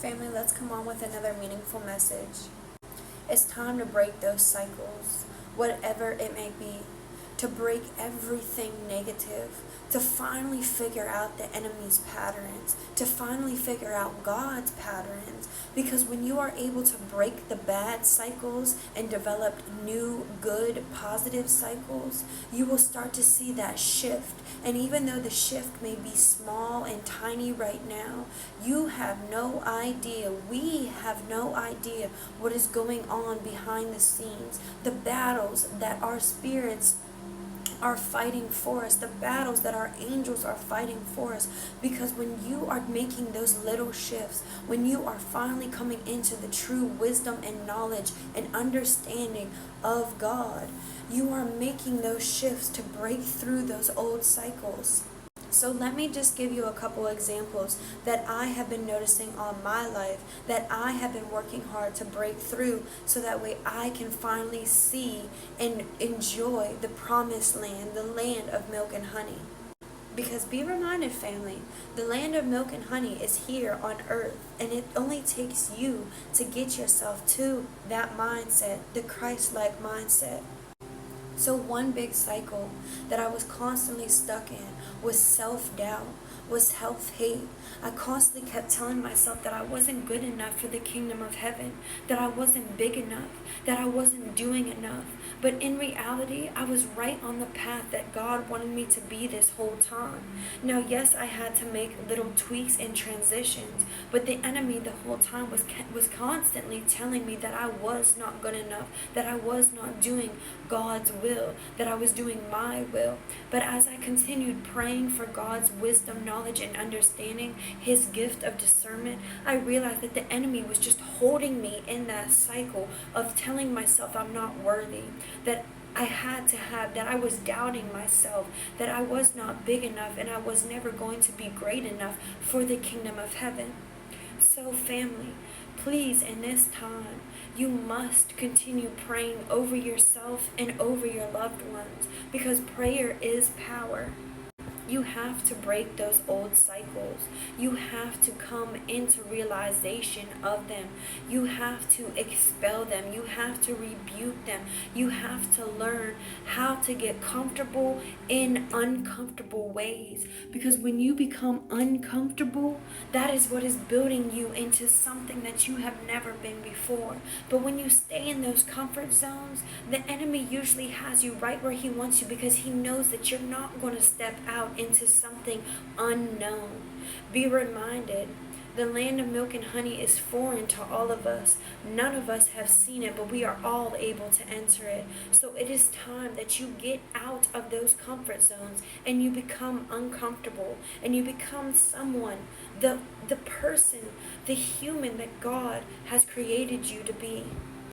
Family, let's come on with another meaningful message. It's time to break those cycles, whatever it may be, to break everything negative, to finally figure out the enemy's patterns, to finally figure out God's patterns. Because when you are able to break the bad cycles and develop new, good, positive cycles, you will start to see that shift. And even though the shift may be small and tiny right now, you have no idea, we have no idea what is going on behind the scenes, the battles that our spirits are fighting for us, the battles that our angels are fighting for us. Because when you are making those little shifts, when you are finally coming into the true wisdom and knowledge and understanding of God, you are making those shifts to break through those old cycles. So let me just give you a couple examples that I have been noticing on my life, that I have been working hard to break through, so that way I can finally see and enjoy the promised land, the land of milk and honey. Because be reminded, family, the land of milk and honey is here on earth, and it only takes you to get yourself to that mindset, the Christ-like mindset. So one big cycle that I was constantly stuck in was self-doubt, was self-hate. I constantly kept telling myself that I wasn't good enough for the kingdom of heaven, that I wasn't big enough, that I wasn't doing enough. But in reality, I was right on the path that God wanted me to be this whole time. Now, yes, I had to make little tweaks and transitions, but the enemy the whole time was constantly telling me that I was not good enough, that I was not doing God's will, that I was doing my will. But as I continued praying for God's wisdom, knowledge, and understanding, His gift of discernment, I realized that the enemy was just holding me in that cycle of telling myself I'm not worthy, that I had to have, that I was doubting myself, that I was not big enough, and I was never going to be great enough for the kingdom of heaven. So family, please, in this time, you must continue praying over yourself and over your loved ones, because prayer is power. You have to break those old cycles. You have to come into realization of them. You have to expel them. You have to rebuke them. You have to learn how to get comfortable in uncomfortable ways. Because when you become uncomfortable, that is what is building you into something that you have never been before. But when you stay in those comfort zones, the enemy usually has you right where he wants you, because he knows that you're not going to step out into something unknown. Be reminded, the land of milk and honey is foreign to all of us. None of us have seen it, but we are all able to enter it. So it is time that you get out of those comfort zones and you become uncomfortable, and you become someone, the person, the human that God has created you to be.